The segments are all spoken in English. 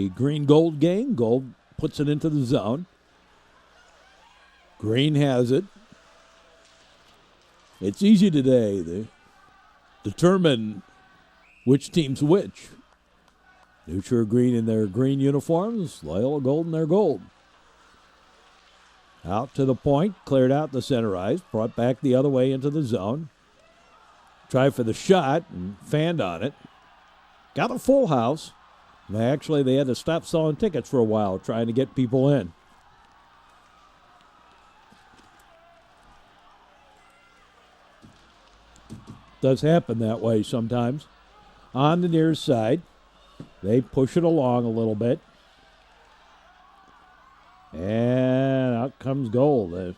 the Green-Gold game. Gold puts it into the zone. Green has it. It's easy today to determine which team's which. New Trier Green in their green uniforms, Loyola Gold in their gold. Out to the point, cleared out the center ice, brought back the other way into the zone. Tried for the shot and fanned on it. Got a full house. Actually, they had to stop selling tickets for a while trying to get people in. Does happen that way sometimes. On the near side, they push it along a little bit. And out comes Gold. They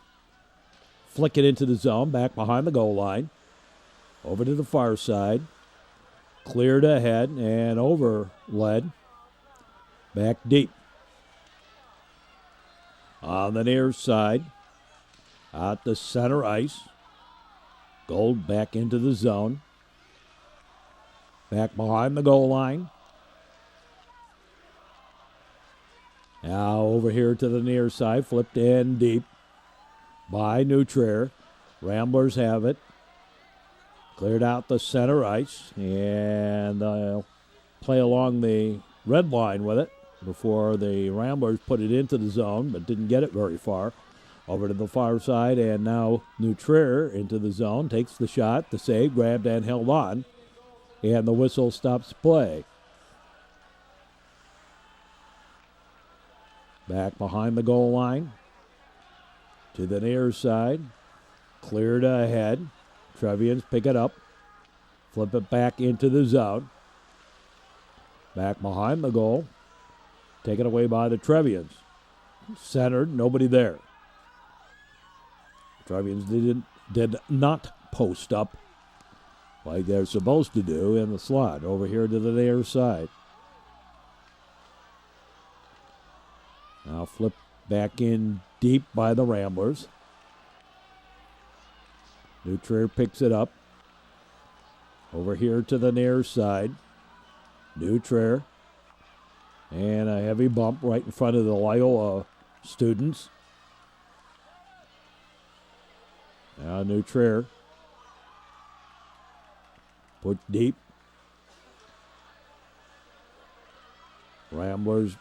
flick it into the zone, back behind the goal line. Over to the far side. Cleared ahead and over led. Back deep. On the near side. Out the center ice. Gold back into the zone. Back behind the goal line. Now over here to the near side. Flipped in deep by New Trier. Ramblers have it. Cleared out the center ice. And they'll play along the red line with it before the Ramblers put it into the zone, but didn't get it very far. Over to the far side, and now New Trier into the zone. Takes the shot, the save, grabbed and held on. And the whistle stops play. Back behind the goal line. To the near side. Cleared ahead. Trevians pick it up. Flip it back into the zone. Back behind the goal. Taken away by the Trevians. Centered, nobody there. Trevians did not post up like they're supposed to do in the slot. Over here to the near side. Now flip back in deep by the Ramblers. New Trier picks it up. Over here to the near side. New Trier. And a heavy bump right in front of the Loyola students. Now New Trier. Put deep. Ramblers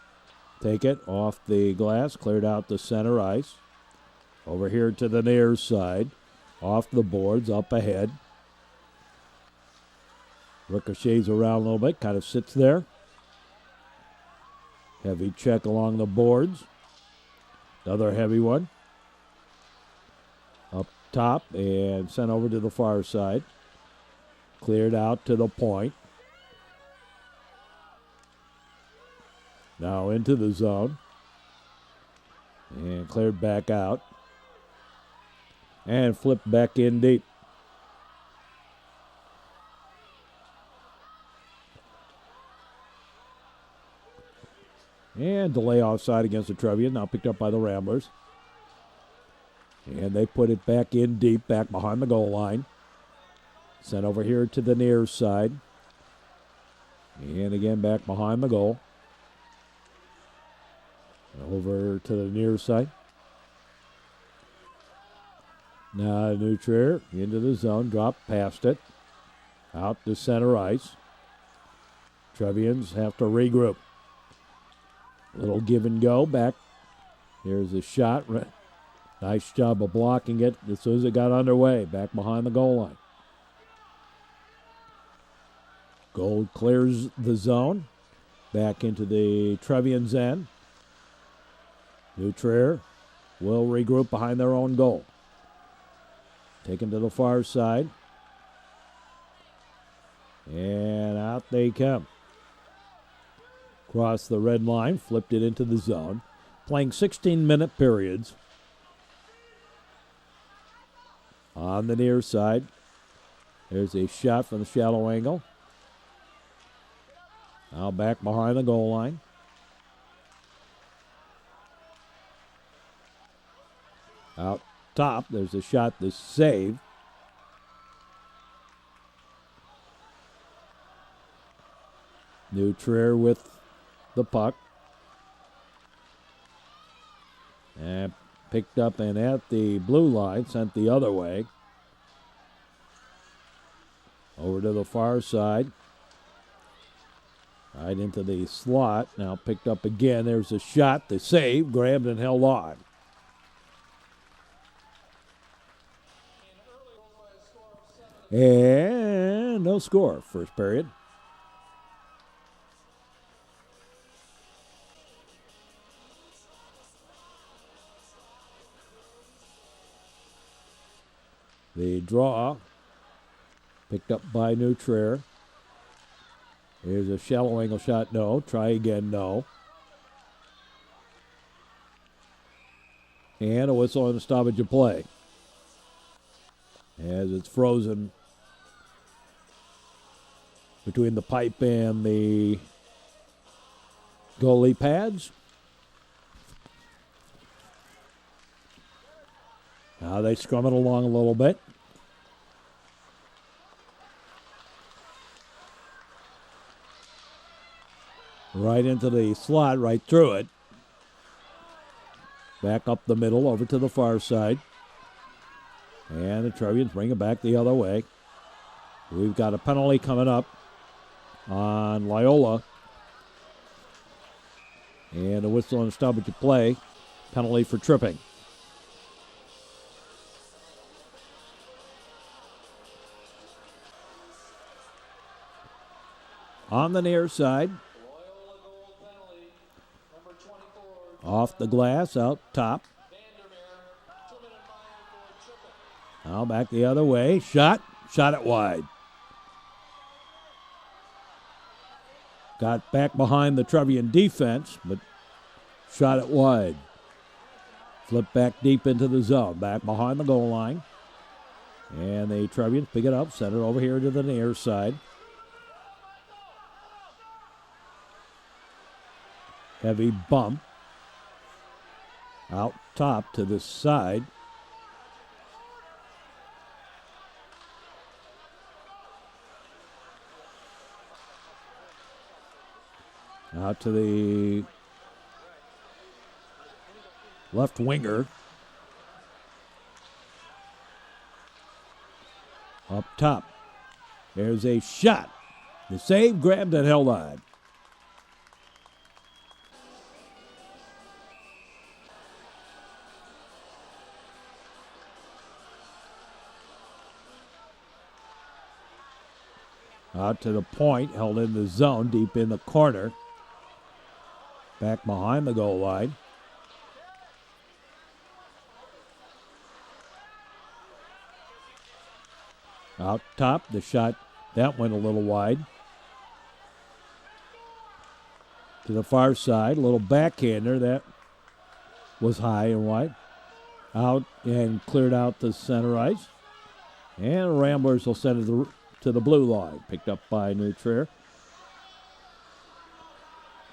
take it off the glass. Cleared out the center ice. Over here to the near side. Off the boards, up ahead. Ricochets around a little bit. Kind of sits there. Heavy check along the boards. Another heavy one. Up top and sent over to the far side. Cleared out to the point. Now into the zone. And cleared back out. And flipped back in deep. And delay offside against the Trevian. Now picked up by the Ramblers. And they put it back in deep, back behind the goal line. Sent over here to the near side. And again back behind the goal. Over to the near side. Now New Trier into the zone, drop past it. Out to center ice. Trevians have to regroup. Little give and go back. Here's a shot. Nice job of blocking it as soon as it got underway. Back behind the goal line. Gold clears the zone. Back into the Trevians end. New Trier will regroup behind their own goal. Taken to the far side. And out they come. Cross the red line, flipped it into the zone. Playing 16-minute periods. On the near side. There's a shot from the shallow angle. Now back behind the goal line. Out top, there's a shot to save. New Trier with the puck. And picked up and at the blue line, sent the other way. Over to the far side. Right into the slot. Now picked up again. There's a shot. The save. Grabbed and held on. And no score. First period. The draw. Picked up by New Trier. Here's a shallow angle shot. No. Try again. No. And a whistle and a stoppage of play. As it's frozen between the pipe and the goalie pads. Now they scrum it along a little bit. Right into the slot, right through it. Back up the middle, over to the far side. And the Trevians bring it back the other way. We've got a penalty coming up on Loyola. And a whistle and a stoppage of play. Penalty for tripping. On the near side. Off the glass, out top. Now back the other way. Shot it wide. Got back behind the Trevian defense, but shot it wide. Flip back deep into the zone. Back behind the goal line. And the Trevians pick it up, send it over here to the near side. Heavy bump. Out top to the side. Out to the left winger. Up top. There's a shot. The save, grabbed and held on. Out to the point, held in the zone, deep in the corner. Back behind the goal line. Out top, the shot, that went a little wide. To the far side, a little backhander, that was high and wide. Out and cleared out the center ice. And Ramblers will send it to the blue line. Picked up by New Trier.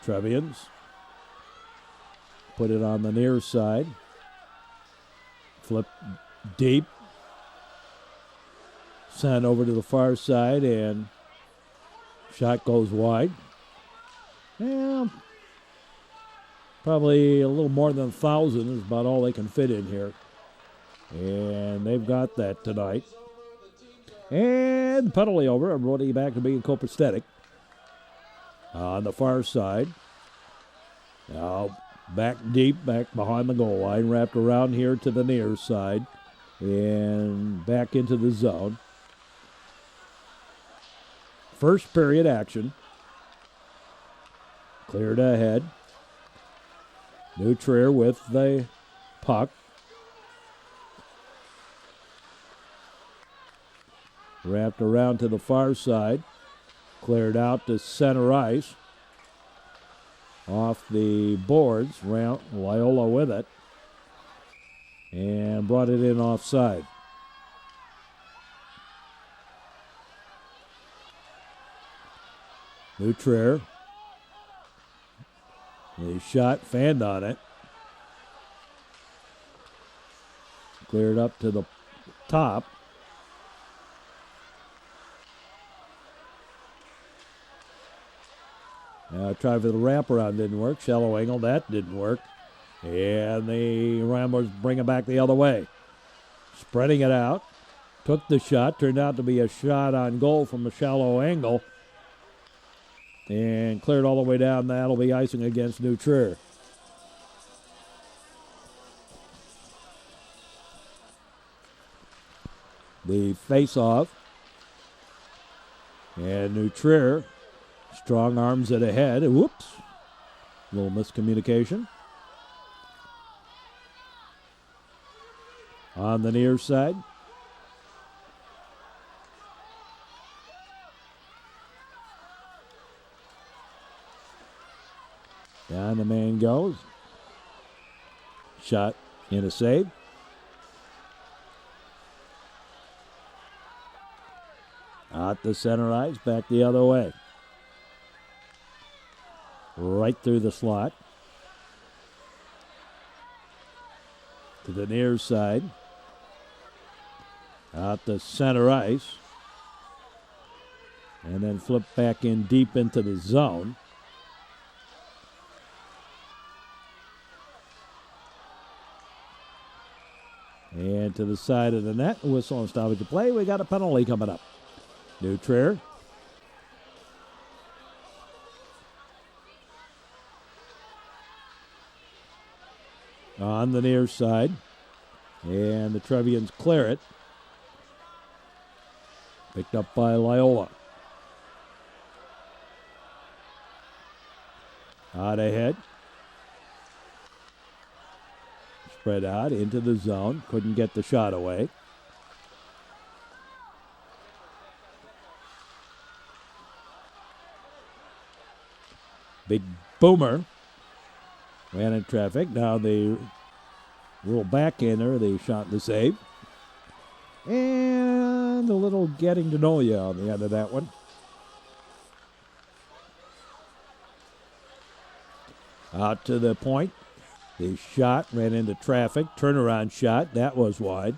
Trevians put it on the near side. Flip deep. Sent over to the far side, and shot goes wide. Yeah, probably a little more than 1,000 is about all they can fit in here. And they've got that tonight. And penalty over. Everybody back to being copacetic. On the far side. Now back deep, back behind the goal line. Wrapped around here to the near side. And back into the zone. First period action. Cleared ahead. New Trier with the puck. Wrapped around to the far side. Cleared out to center ice. Off the boards. Loyola with it. And brought it in offside. New Trier. The shot fanned on it. Cleared up to the top. Tried for the wraparound, didn't work. Shallow angle, that didn't work. And the Ramblers bring it back the other way. Spreading it out. Took the shot. Turned out to be a shot on goal from a shallow angle. And cleared all the way down. That'll be icing against New Trier. The face-off. And New Trier strong arms it ahead. Whoops. A little miscommunication. On the near side. Down the man goes. Shot in a save. Out the center ice, back the other way. Right through the slot. To the near side. Out the center ice. And then flip back in deep into the zone. And to the side of the net, whistle and stoppage of play. We got a penalty coming up. New Trier. On the near side. And the Trevians clear it. Picked up by Loyola. Out ahead. Spread out into the zone. Couldn't get the shot away. Big boomer. Ran in traffic. Now the little backhander, the shot and the save. And a little getting to know you on the end of that one. Out to the point. The shot ran into traffic. Turnaround shot. That was wide.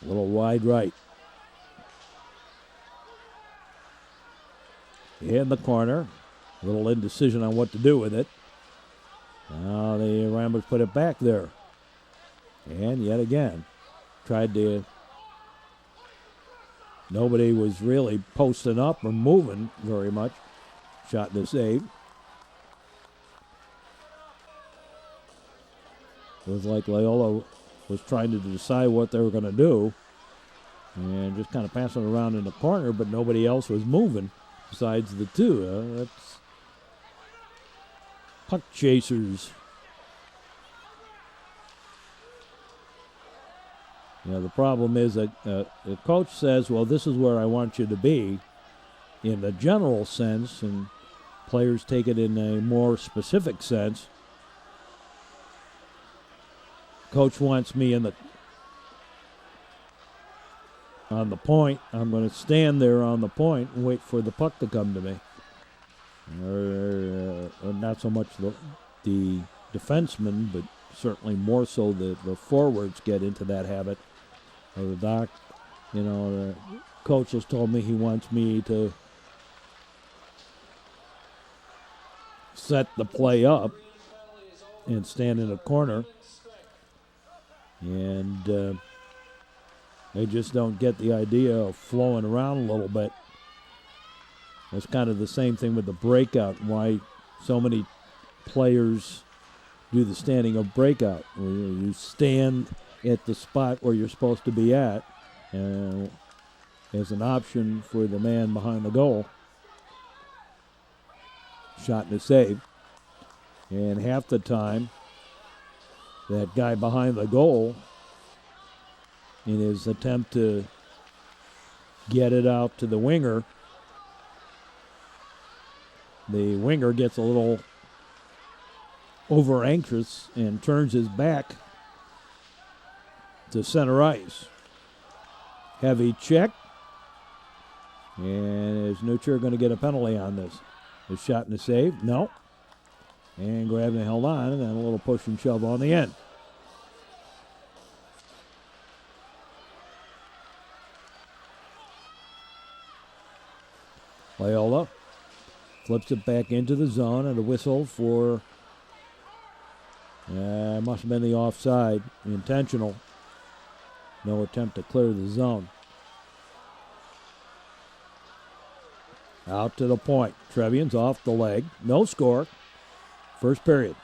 A little wide right. In the corner. A little indecision on what to do with it. Now the Ramblers put it back there. And yet again, tried to... Nobody was really posting up or moving very much. Shot and a save. It was like Loyola was trying to decide what they were going to do. And just kind of passing around in the corner, but nobody else was moving besides the two. That's puck chasers. The problem is that the coach says, well, this is where I want you to be in the general sense, and players take it in a more specific sense. Coach wants me on the point. I'm going to stand there on the point and wait for the puck to come to me. Or not so much the defensemen, but certainly more so the forwards get into that habit. The coach has told me he wants me to set the play up and stand in a corner. And they just don't get the idea of flowing around a little bit. It's kind of the same thing with the breakout, why so many players do the standing of breakout, where you stand at the spot where you're supposed to be at as an option for the man behind the goal. Shot and a save. And half the time, that guy behind the goal, in his attempt to get it out to the winger, the winger gets a little over anxious and turns his back to center ice. Heavy check. And is New Trier going to get a penalty on this? A shot and a save? No. And grabbed and held on, and then a little push and shove on the end. Loyola flips it back into the zone, and a whistle for Must have been the offside, intentional. No attempt to clear the zone. Out to the point. Trevian's off the leg. No score. First period.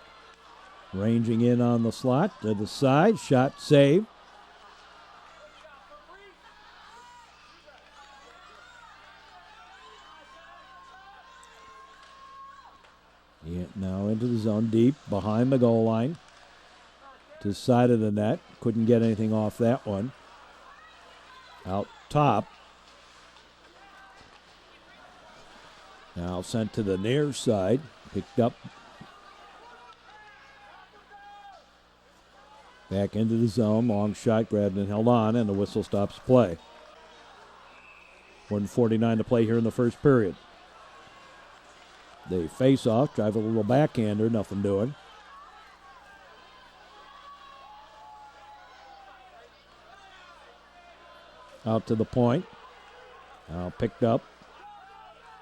Ranging in on the slot to the side. Shot save. Yeah, now into the zone deep behind the goal line. To the side of the net. Couldn't get anything off that one. Out top. Now sent to the near side. Picked up. Back into the zone. Long shot grabbed and held on, and the whistle stops play. 1:49 to play here in the first period. They face off, drive a little backhander, nothing doing. Out to the point. Now picked up.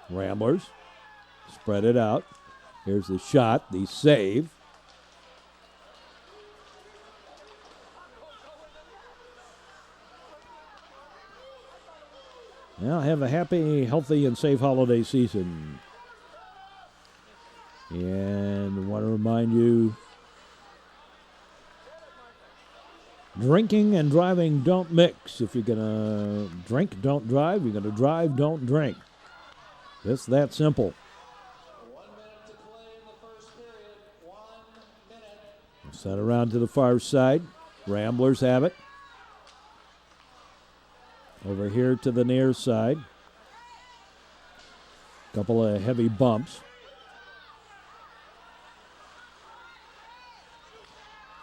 Ramblers. Spread it out. Here's the shot, the save. Now have a happy, healthy, and safe holiday season. And I want to remind you, drinking and driving don't mix. If you're going to drink, don't drive. You're going to drive, don't drink. Just that simple. 1 minute to play in the first period. 1 minute. Set around to the far side. Ramblers have it. Over here to the near side. Couple of heavy bumps.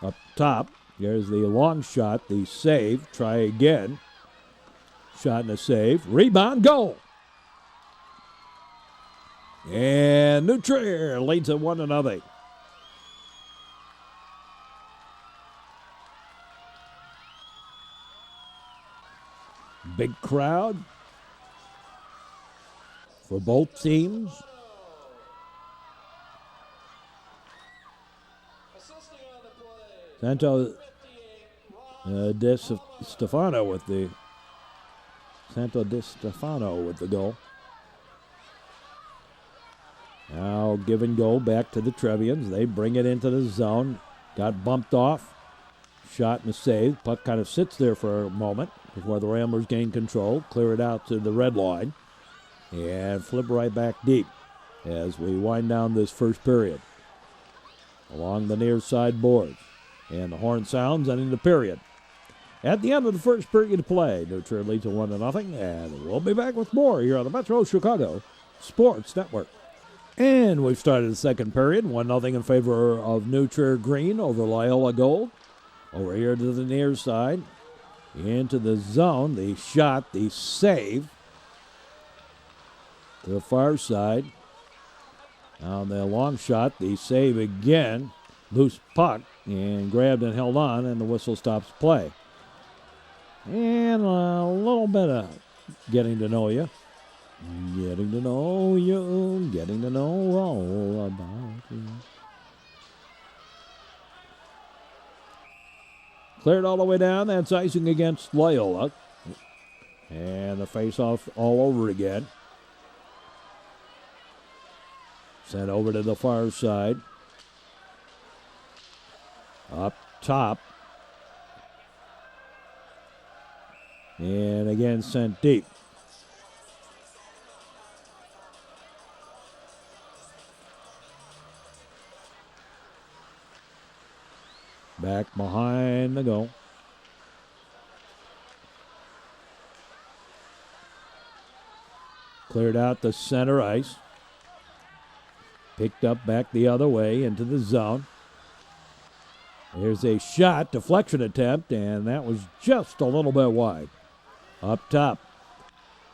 Up top, there's the long shot, the save. Try again. Shot and a save. Rebound, goal. And New Trier leads it 1-0. Big crowd for both teams. Assisting on the play. Santo 58, Di Stefano with the goal. Now give and go back to the Trevians. They bring it into the zone. Got bumped off. Shot and a save. Puck kind of sits there for a moment before the Ramblers gain control. Clear it out to the red line. And flip right back deep as we wind down this first period. Along the near side boards. And the horn sounds ending the period. At the end of the first period of play, New Trier leads 1-0. And we'll be back with more here on the Metro Chicago Sports Network. And we've started the second period. 1-0 in favor of New Trier Green over Loyola Gold. Over here to the near side. Into the zone. The shot, the save. To the far side. On the long shot, the save again. Loose puck. And grabbed and held on. And the whistle stops play. And a little bit of getting to know you. Getting to know you, getting to know all about you. Cleared all the way down. That's icing against Loyola. And the face-off all over again. Sent over to the far side. Up top. And again sent deep. Back behind the goal. Cleared out the center ice. Picked up back the other way into the zone. There's a shot, deflection attempt, and that was just a little bit wide. Up top.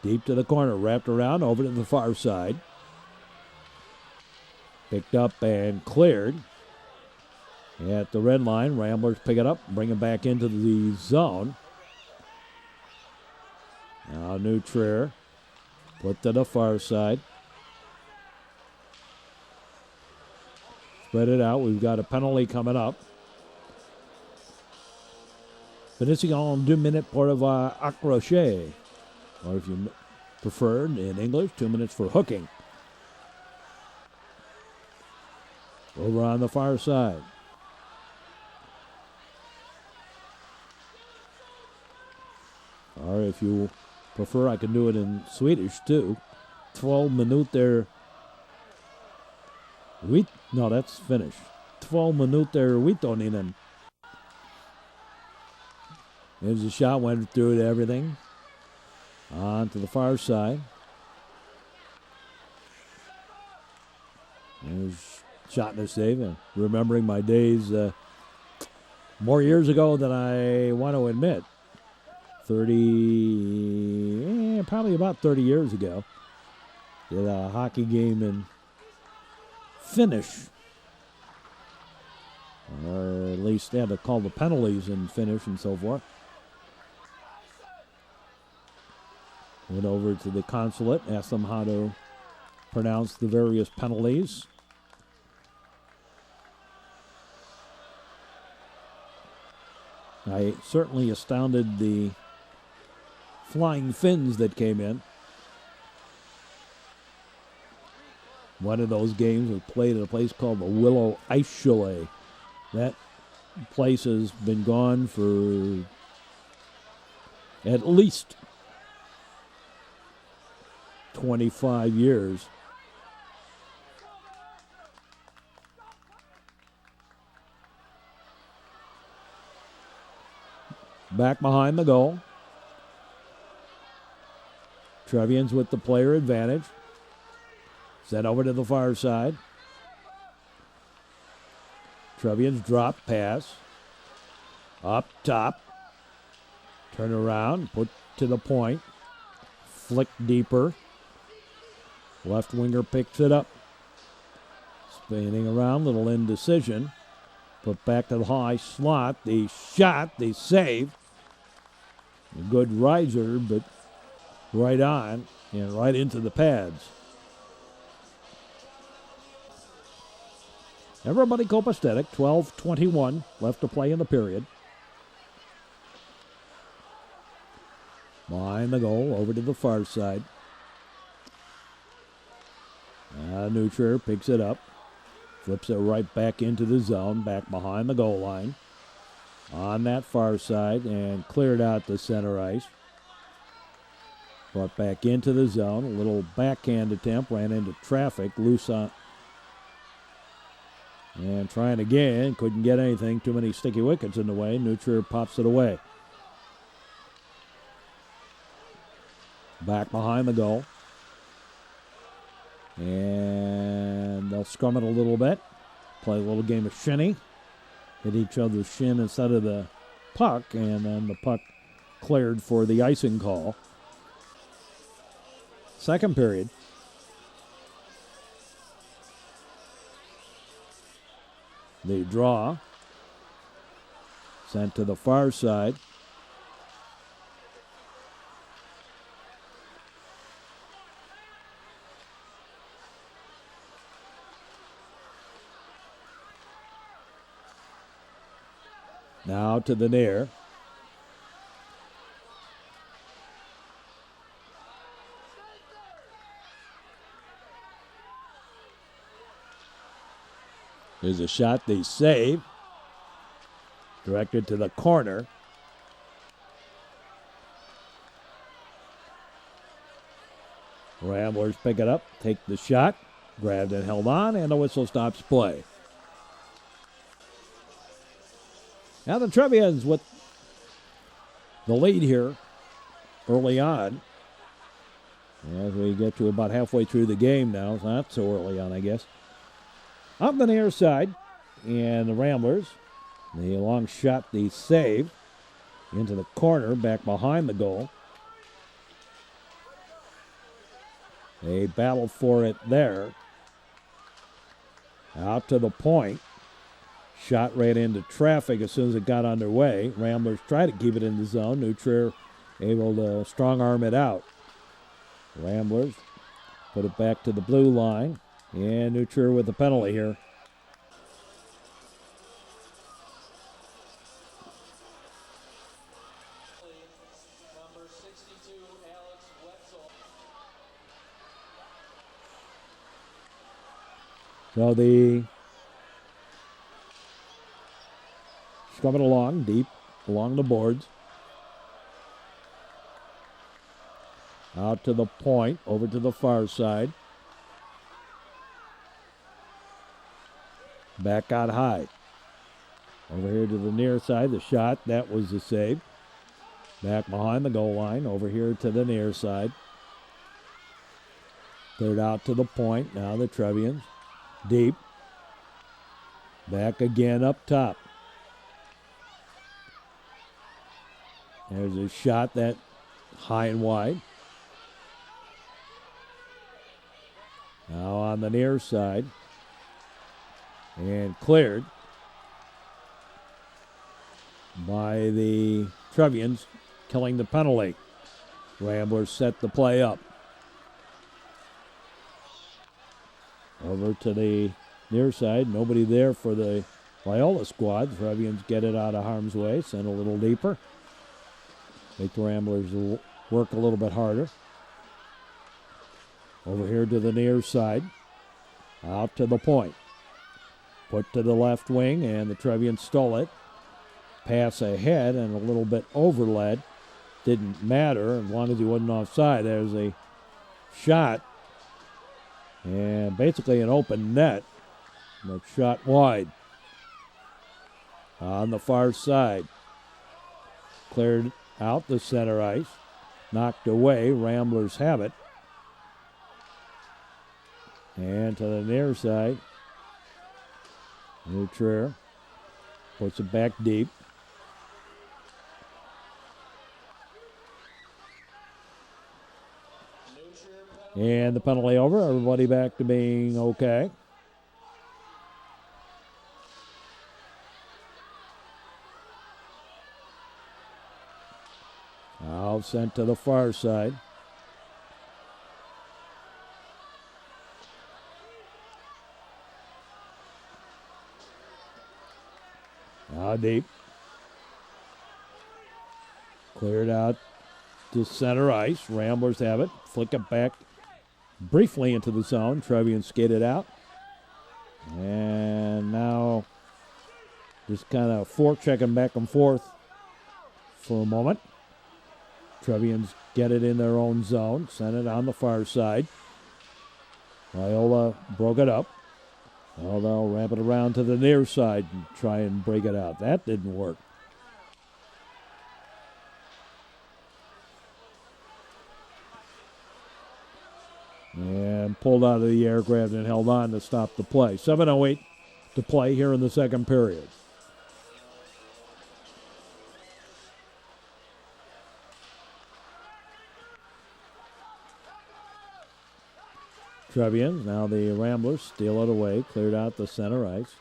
Deep to the corner, wrapped around over to the far side. Picked up and cleared. At the red line, Ramblers pick it up, bring it back into the zone. Now New Trier, put to the far side. spread it out. We've got a penalty coming up. Finissing en 2 minutes pour accrocher. Or if you prefer in English, 2 minutes for hooking. Over on the far side. Or if you prefer, I can do it in Swedish too. 12 minuter. No, that's Finnish. 12 minuter Vitoninen. There's a shot, went through to everything. On to the far side. There's shot and a save. Remembering my days more years ago than I want to admit. Probably about 30 years ago. Did a hockey game in Finnish. Or at least they had to call the penalties in Finnish and so forth. Went over to the consulate, asked them how to pronounce the various penalties. I certainly astounded the Flying Finns that came in. One of those games was played at a place called the Willow Ice Chalet. That place has been gone for at least 25 years. Back behind the goal. Trevians with the player advantage. Sent over to the far side. Trevians drop pass. Up top. Turn around. Put to the point. Flick deeper. Left winger picks it up. Spinning around. Little indecision. Put back to the high slot. The shot. The save. A good riser, but right on and right into the pads. Everybody copacetic. 12:21 left to play in the period. Behind the goal, over to the far side. Neutrer picks it up. Flips it right back into the zone, back behind the goal line. On that far side and cleared out the center ice. Brought back into the zone. A little backhand attempt. Ran into traffic. Loose on. And trying again. Couldn't get anything. Too many sticky wickets in the way. Neutrer pops it away. Back behind the goal. And they'll scrum it a little bit. Play a little game of shinny. Hit each other's shin instead of the puck. And then the puck cleared for the icing call. Second period. The draw. Sent to the far side. Now to the near. There's a shot they save. Directed to the corner. Ramblers pick it up, take the shot. Grabbed and held on, and the whistle stops play. Now the Trevians with the lead here early on. As we get to about halfway through the game now, it's not so early on, I guess. Up the near side, and the Ramblers, the long shot, the save into the corner, back behind the goal. They battle for it there. Out to the point. Shot right into traffic as soon as it got underway. Ramblers try to keep it in the zone. Neutrer able to strong arm it out. Ramblers put it back to the blue line. And Neutrer with the penalty here. So the coming along deep along the boards. Out to the point, over to the far side. Back out high. Over here to the near side, the shot, that was the save. Back behind the goal line, over here to the near side. Cleared out to the point, now the Trevians. Deep. Back again up top. There's a shot that high and wide. Now on the near side. And cleared by the Trevians, killing the penalty. Ramblers set the play up. Over to the near side. Nobody there for the Loyola squad. Trevians get it out of harm's way. Send a little deeper. Make the Ramblers work a little bit harder. Over here to the near side. Out to the point. Put to the left wing, and the Trevians stole it. Pass ahead and a little bit overled. Didn't matter as long as he wasn't offside. There's a shot. And basically an open net. But shot wide. On the far side. Cleared out the center ice. Knocked away. Ramblers have it. And to the near side. Nutrier puts it back deep. And the penalty over. Everybody back to being okay. Now sent to the far side. Now deep. Cleared out to center ice. Ramblers have it. Flick it back briefly into the zone. Trevian skated out. And now just kind of forechecking back and forth for a moment. Trevians get it in their own zone. Send it on the far side. Loyola broke it up. Well, they'll ramp it around to the near side and try and break it out. That didn't work. And pulled out of the aircraft and held on to stop the play. 7:08 to play here in the second period. Trevians, now the Ramblers steal it away, cleared out the center ice.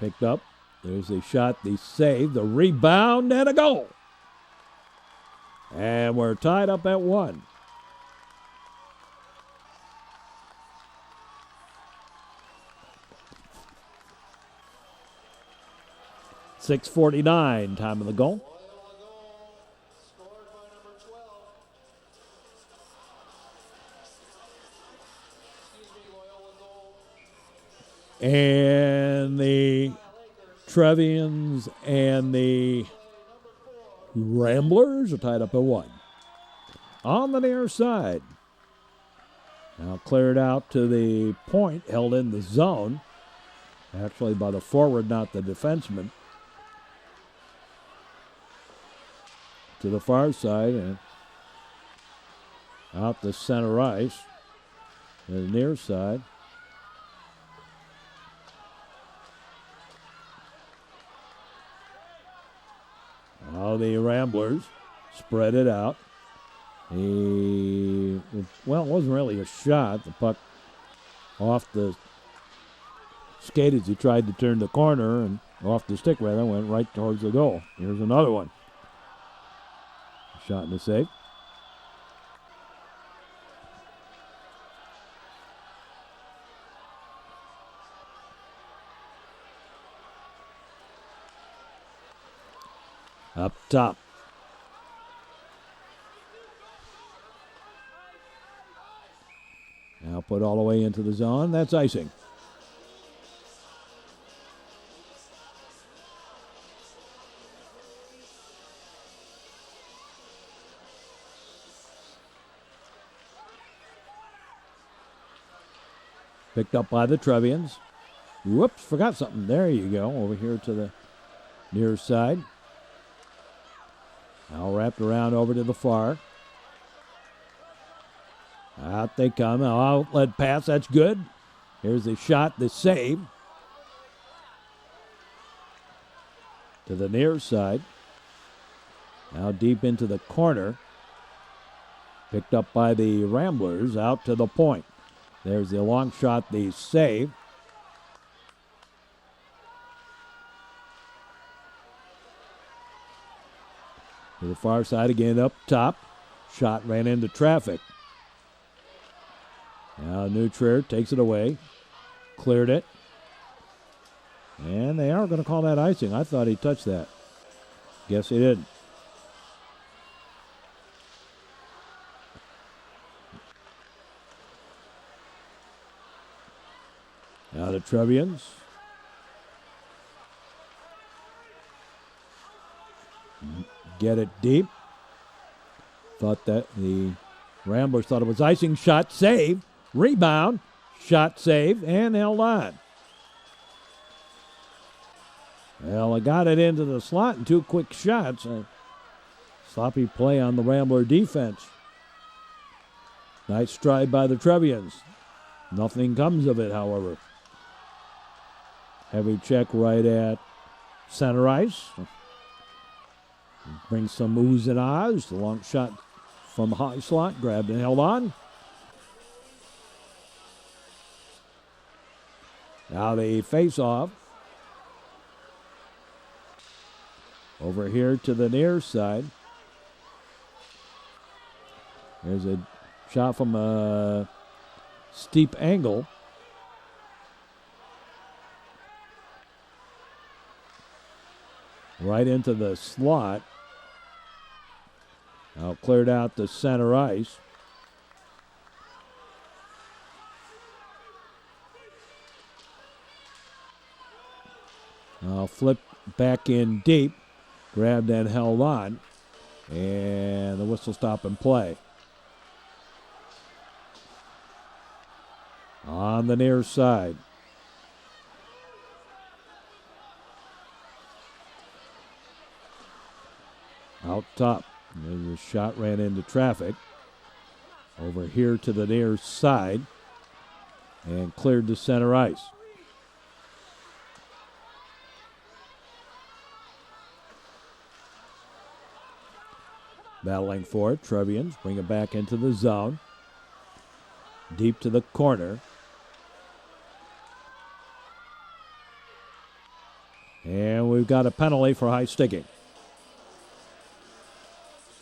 Picked up. There's a shot, the save, the rebound, and a goal. And we're tied up at 1. .6:49, time of the goal. And the Trevians and the Ramblers are tied up at 1. On the near side. Now cleared out to the point, held in the zone. Actually by the forward, not the defenseman. To the far side and out the center ice. To the near side. Now the Ramblers spread it out. Well, it wasn't really a shot. The puck off the skate as he tried to turn the corner, and off the stick rather, went right towards the goal. Here's another one. Shot and a save. Up top. put all the way into the zone. That's icing. Picked up by the Trevians. Whoops, forgot something. There you go, over here to the near side. Now wrapped around over to the far. Out they come. Outlet pass, that's good. Here's the shot, the save. To the near side. Now deep into the corner. Picked up by the Ramblers, out to the point. There's the long shot, the save. To the far side again, up top. Shot ran into traffic. Now Nutrier takes it away. Cleared it. And they are going to call that icing. I thought he touched that. Guess he didn't. Now the Trevians. Get it deep. Thought that the Ramblers thought it was icing. Shot, save. Rebound. Shot, save, and held on. Well, I got it into the slot in two quick shots. Sloppy play on the Rambler defense. Nice stride by the Trevians. Nothing comes of it, however. Heavy check right at center ice. Brings some oohs and ahs. The long shot from the high slot. Grabbed and held on. Now they face off. Over here to the near side. There's a shot from a steep angle. Right into the slot. Now cleared out the center ice. Now flip back in deep. Grabbed and held on. And the whistle stop and play. On the near side. Out top. The shot ran into traffic. Over here to the near side. And cleared the center ice. Battling for it. Trevians bring it back into the zone. Deep to the corner. And we've got a penalty for high sticking.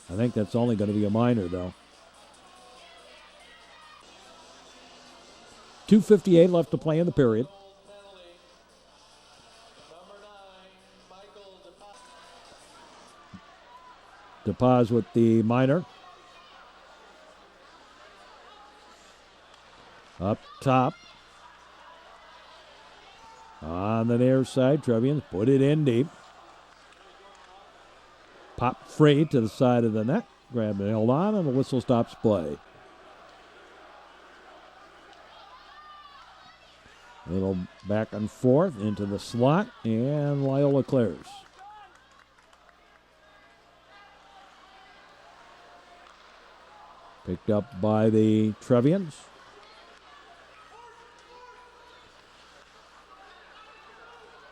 I think that's only going to be a minor, though. 2:58 left to play in the period. DePaz with the minor. Up top. On the near side, Trevians put it in deep. Pop free to the side of the net. Grabbed and held on, and the whistle stops play. Little back and forth into the slot, and Loyola clears. Picked up by the Trevians.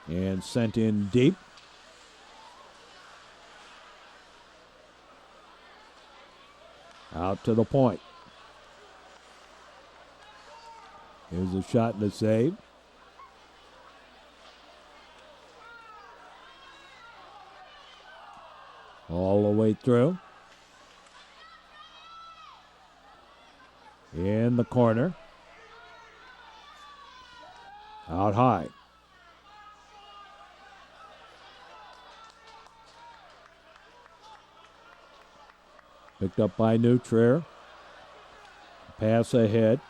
And sent in deep. Out to the point. Here's a shot and a save. All the way through. In the corner. Out high. Picked up by Nutrier. Pass ahead.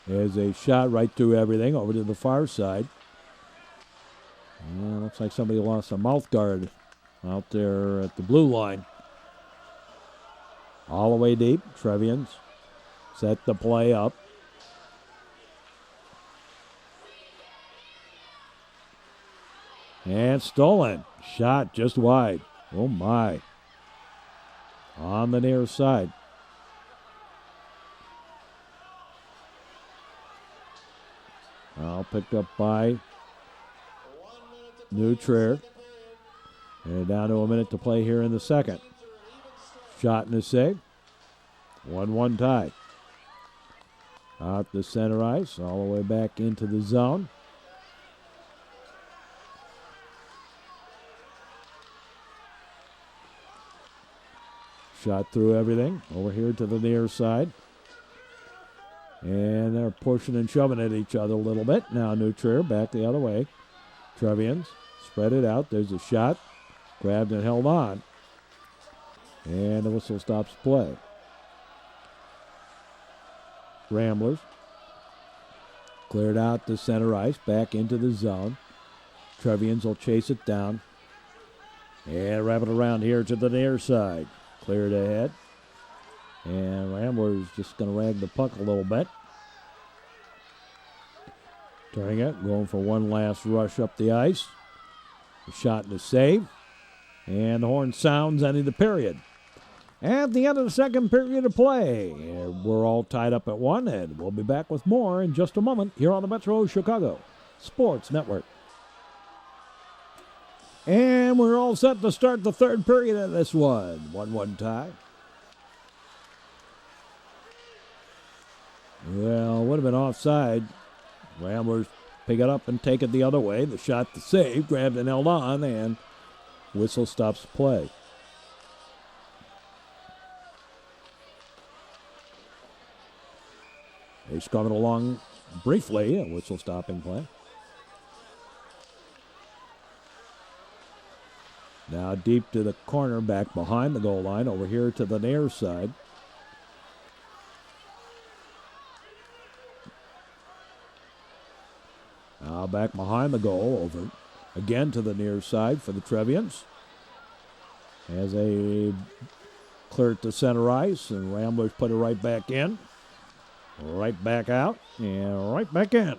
There's a shot right through everything over to the far side. Looks like somebody lost a mouth guard out there at the blue line. All the way deep. Trevians set the play up. And stolen. Shot just wide. Oh, my. On the near side. Now picked up by Nutrier. And down to a minute to play here in the second. Shot and a save. 1-1 tie. Out the center ice, all the way back into the zone. Shot through everything. Over here to the near side. And they're pushing and shoving at each other a little bit. Now Nutrier back the other way. Trevians spread it out. There's a shot. Grabbed and held on. And the whistle stops play. Ramblers cleared out the center ice. Back into the zone. Trevians will chase it down. And wrap it around here to the near side. Cleared ahead. And Ramblers just going to rag the puck a little bit. Turning it, going for one last rush up the ice. A shot and a save. And the horn sounds, ending the period. At the end of the second period of play, we're all tied up at 1, and we'll be back with more in just a moment here on the Metro Chicago Sports Network. And we're all set to start the third period of this one. 1-1 tie. Well, would have been offside. Ramblers pick it up and take it the other way. The shot, the save, grabbed and held on, and whistle stops play. They scummed along briefly, a whistle stopping play. Now deep to the corner, back behind the goal line, over here to the near side. Now back behind the goal, over again to the near side for the Trevians. As they clear it to center ice, and Ramblers put it right back in. Right back out, and right back in.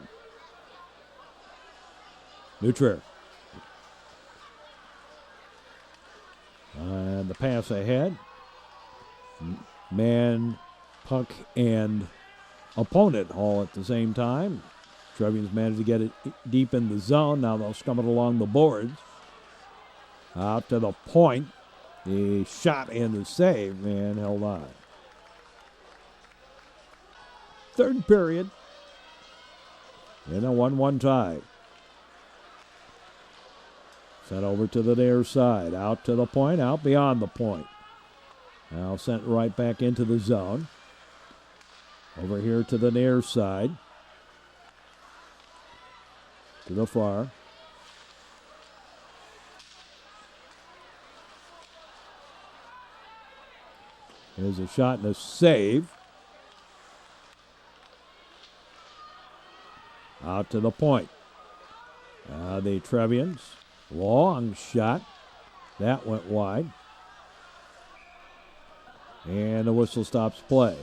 Nutrier. And the pass ahead. Man, puck, and opponent all at the same time. Trevians managed to get it deep in the zone. Now they'll scum it along the boards. Out to the point. The shot and the save, and held on. Third period. In a 1-1 tie. Sent over to the near side. Out to the point, out beyond the point. Now sent right back into the zone. Over here to the near side. To the far. There's a shot and a save. Out to the point. The Trevians. Long shot. That went wide. And the whistle stops play.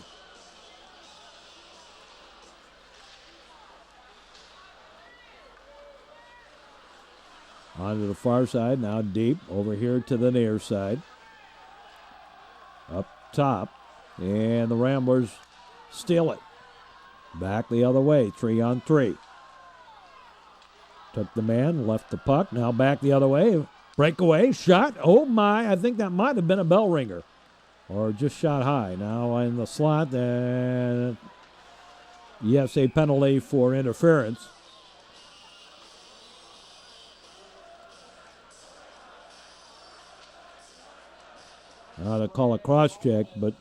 On to the far side, now deep, over here to the near side. Up top, and the Ramblers steal it. Back the other way, 3-on-3. Took the man, left the puck, now back the other way. Breakaway, shot, oh my, I think that might have been a bell ringer. Or just shot high. Now in the slot, and yes, a penalty for interference. To call a cross-check, but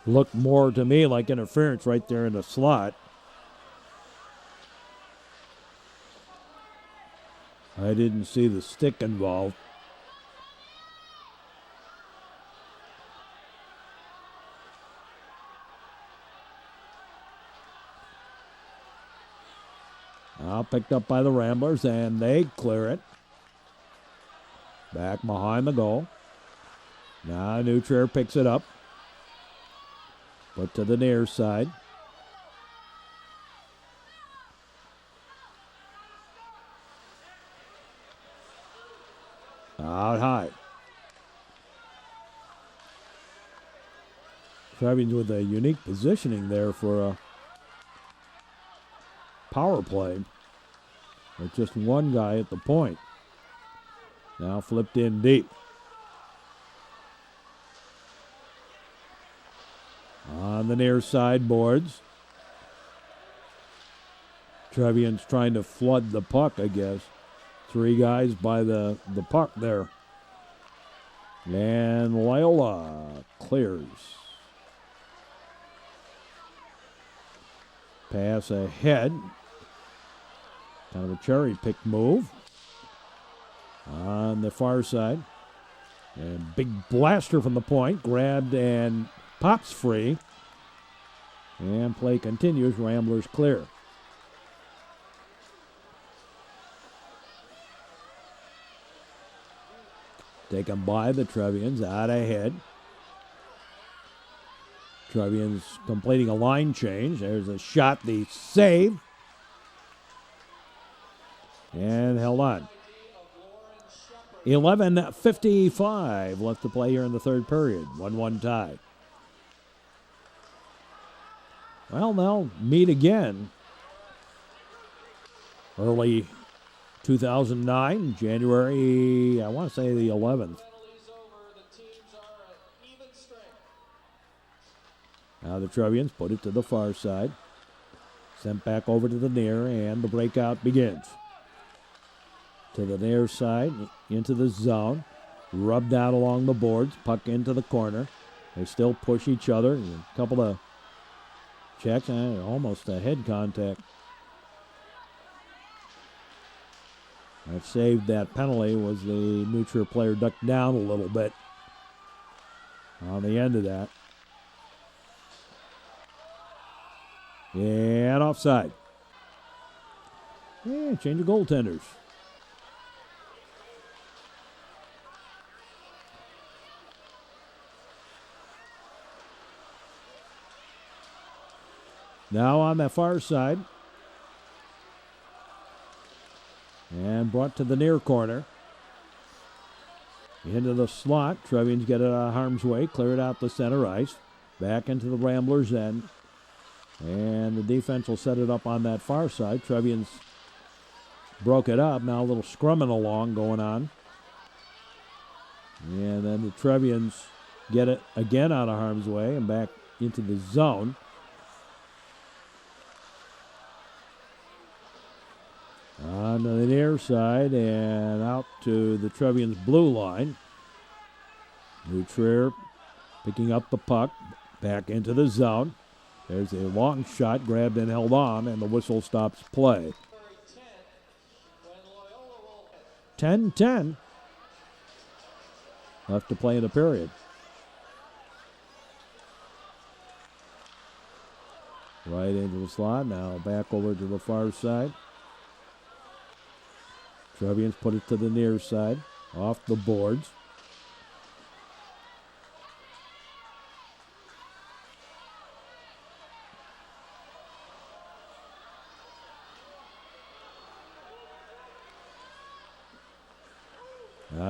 looked more to me like interference right there in the slot. I didn't see the stick involved. Now picked up by the Ramblers, and they clear it. Back behind the goal. Now Nutrier picks it up. Put to the near side. Out high. Trevians with a unique positioning there for a power play. With just one guy at the point. Now flipped in deep. On the near side boards. Trevians trying to flood the puck, I guess. Three guys by the puck there. And Loyola clears. Pass ahead. Kind of a cherry pick move. On the far side. And big blaster from the point. Grabbed and pops free. And play continues. Ramblers clear. Taken by the Trevians. Out ahead. Trevians completing a line change. There's a shot. The save. And held on. 11:55 left to play here in the third period. 1-1 tie. Well, they'll meet again. Early 2009, January, I want to say the 11th. Now the Trevians put it to the far side. Sent back over to the near, and the breakout begins. To the near side, into the zone. Rubbed out along the boards, puck into the corner. They still push each other. A couple of checks, and almost a head contact. That saved that penalty was the Nutrier player ducked down a little bit on the end of that. And offside. Yeah, change of goaltenders. Now on the far side. And brought to the near corner. Into the slot. Trevians get it out of harm's way. Clear it out the center ice. Back into the Ramblers' end. And the defense will set it up on that far side. Trevians broke it up. Now a little scrumming along going on. And then the Trevians get it again out of harm's way and back into the zone. On the near side and out to the Trevians blue line. Nutrier picking up the puck. Back into the zone. There's a long shot, grabbed and held on, and the whistle stops play. 10-10 left to play in the period. Right into the slot, now back over to the far side. Trevians put it to the near side, off the boards.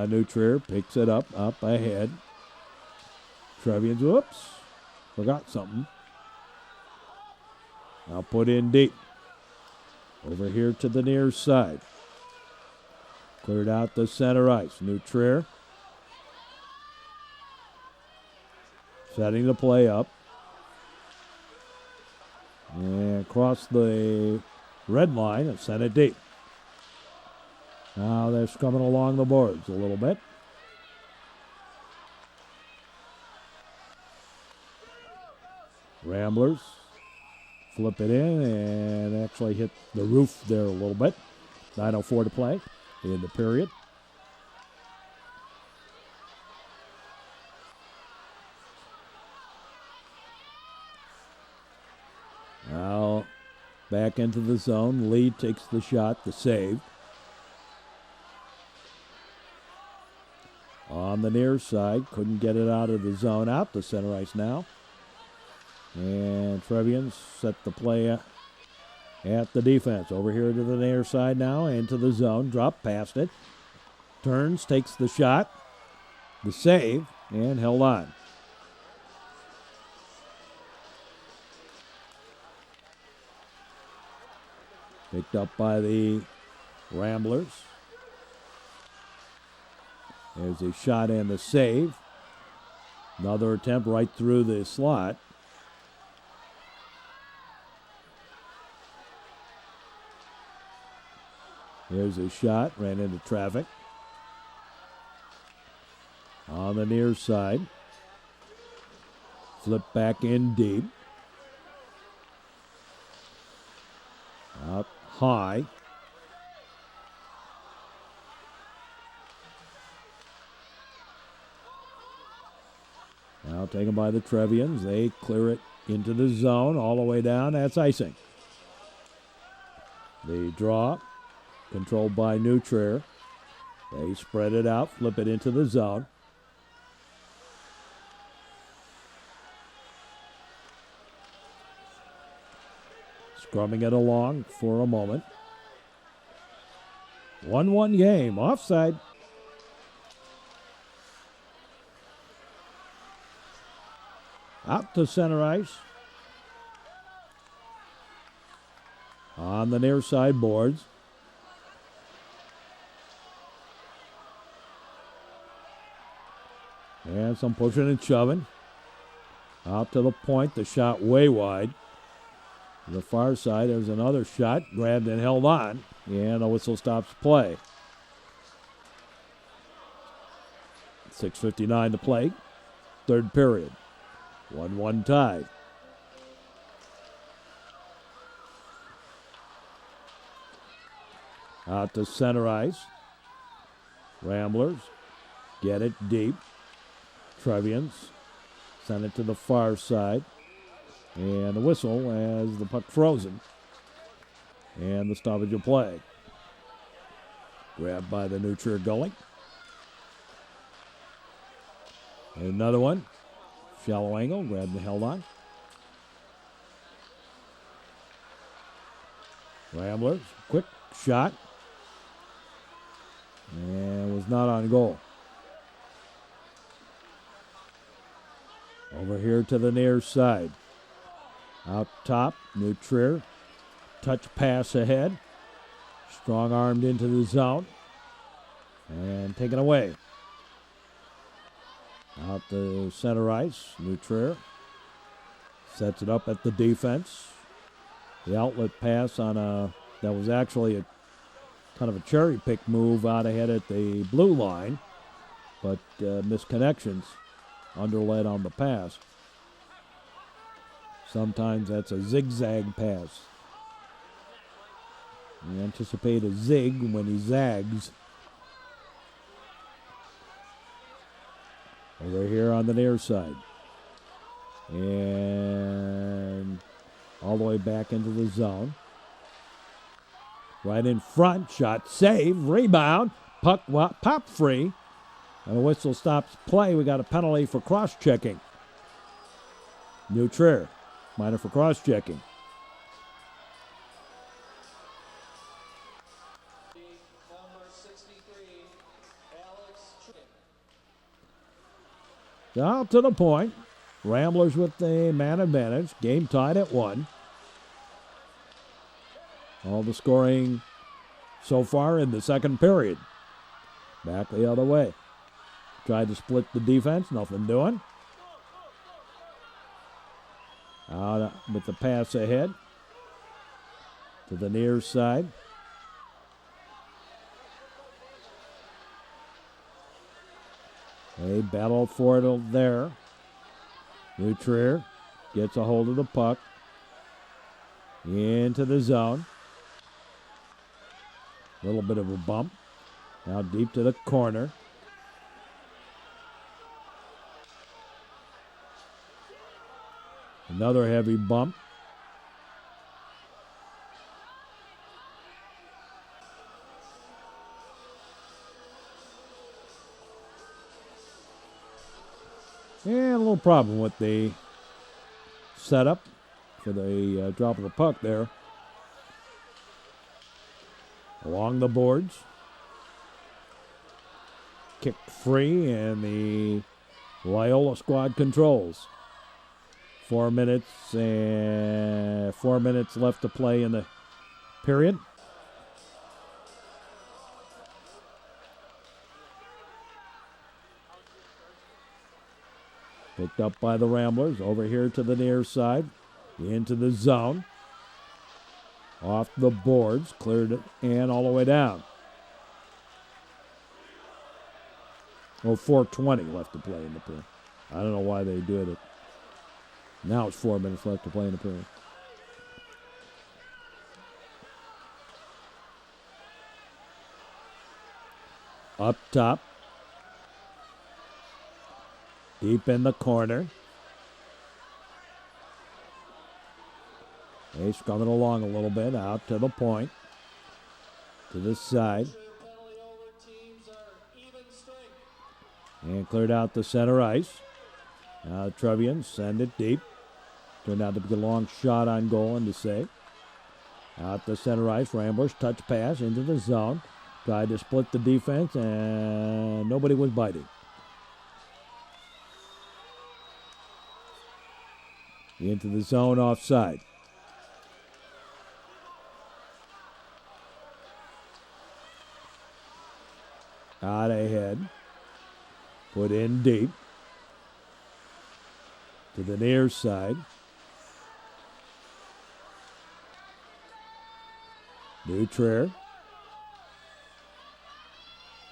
Nutrier picks it up ahead. Trevians, whoops, forgot something. Now put in deep. Over here to the near side. Cleared out the center ice. Nutrier setting the play up. And across the red line and sent it deep. Now they're scrumming along the boards a little bit. Ramblers flip it in and actually hit the roof there a little bit. 9:04 to play in the period. Now back into the zone. Lee takes the shot, the save. On the near side, couldn't get it out of the zone. Out to center ice now. And Trevian set the play at the defense. Over here to the near side now, into the zone. Drop past it. Turns, takes the shot. The save, and held on. Picked up by the Ramblers. There's a shot and the save. Another attempt right through the slot. Here's a shot, ran into traffic. On the near side. Flip back in deep. Out high. Now taken by the Trevians. They clear it into the zone all the way down. That's icing. The draw, controlled by Nutrier. They spread it out, flip it into the zone. Scrumming it along for a moment. 1-1 game. Offside. Out to center ice. On the near side boards. And some pushing and shoving. Out to the point. The shot way wide. The far side, there's another shot. Grabbed and held on. And a whistle stops play. 6:59 to play. Third period. 1-1 tie. Out to center ice. Ramblers get it deep. Trevians send it to the far side. And the whistle as the puck frozen. And the stoppage of play. Grabbed by the Nutrier goalie. And another one. Shallow angle, grabbed and held on. Ramblers, quick shot. And was not on goal. Over here to the near side. Out top, Nutrier. Touch pass ahead. Strong armed into the zone. And taken away. Out to center ice, Nutrier. Sets it up at the defense. The outlet pass on that was actually a kind of a cherry pick move out ahead at the blue line. But misconnections underled on the pass. Sometimes that's a zigzag pass. You anticipate a zig when he zags. Over here on the near side. And all the way back into the zone. Right in front, shot, save, rebound, puck pop free. And the whistle stops play. We got a penalty for cross-checking. Nutrier. Minor for cross-checking. Number 63, Alex Trick. Down to the point. Ramblers with the man advantage. Game tied at 1. All the scoring so far in the second period. Back the other way. Tried to split the defense. Nothing doing. Out with the pass ahead. To the near side. They battle for it there. Nutrier gets a hold of the puck. Into the zone. A little bit of a bump. Now deep to the corner. Another heavy bump. little problem with the setup for the drop of the puck there. Along the boards. Kick free, and the Loyola squad controls. 4 minutes left to play in the period. Picked up by the Ramblers. Over here to the near side. Into the zone. Off the boards. Cleared it and all the way down. 4:20 left to play in the period. I don't know why they did it. Now it's 4 minutes left to play in the period. Up top. Deep in the corner. Ace coming along a little bit. Out to the point. To the side. And cleared out the center ice. Now Trevian send it deep. Turned out to be a long shot on goal and to save. Out the center ice. Ramblers touch pass into the zone. Tried to split the defense and nobody was biting. Into the zone offside. Out ahead. Put in deep. To the near side. Dutrier.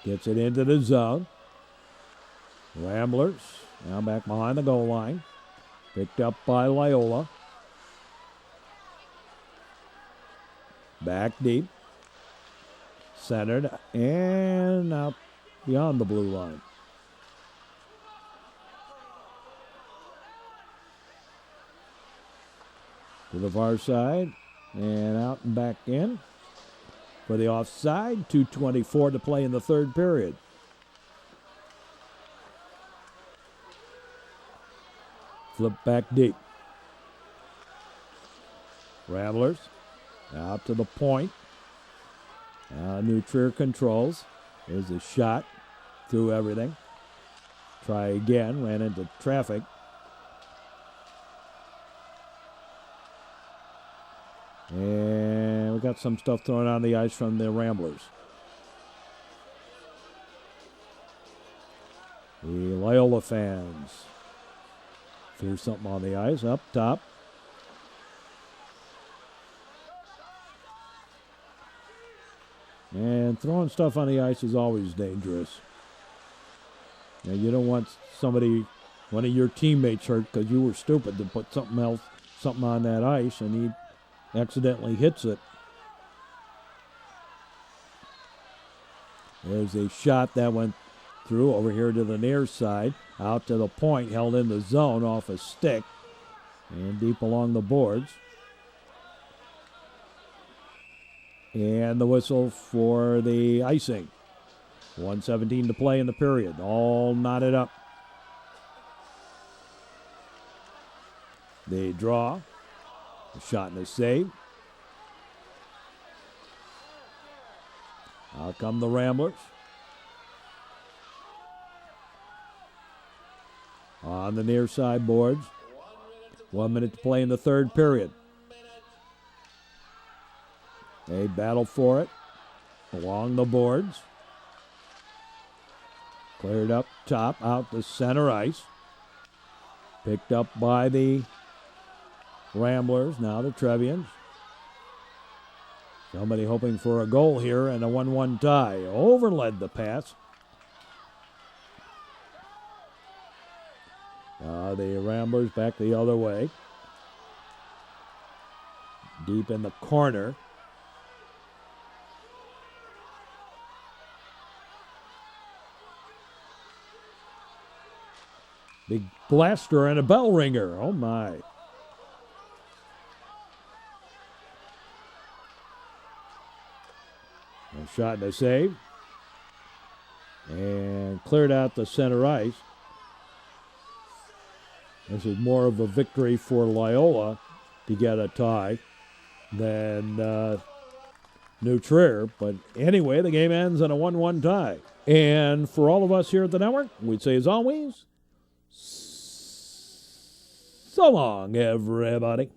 Gets it into the zone. Ramblers now back behind the goal line. Picked up by Loyola. Back deep. Centered and out beyond the blue line. To the far side and out and back in for the offside. 2:24 to play in the third period. Flip back deep. Ramblers out to the point. Nutrier controls. There's a shot through everything. Try again. Ran into traffic. And we got some stuff thrown on the ice from the Ramblers. The Loyola fans threw something on the ice up top. And throwing stuff on the ice is always dangerous. Now, you don't want one of your teammates hurt because you were stupid to put something on that ice, and he accidentally hits it. There's a shot that went through over here to the near side, out to the point, held in the zone off a stick, and deep along the boards. And the whistle for the icing. 1:17 to play in the period. All knotted up. They draw. A shot and a save. Out come the Ramblers. On the near side boards. 1 minute to play in the third period. They battle for it along the boards. Cleared up top, out the center ice. Picked up by the Ramblers, now the Trevians. Somebody hoping for a goal here and a 1-1 tie. Overled the pass. The Ramblers back the other way. Deep in the corner. Big blaster and a bell ringer. Oh, my. A shot and a save. And cleared out the center ice. This is more of a victory for Loyola to get a tie than New Trier. But anyway, the game ends in a 1-1 tie. And for all of us here at the network, we'd say as always, so long, everybody.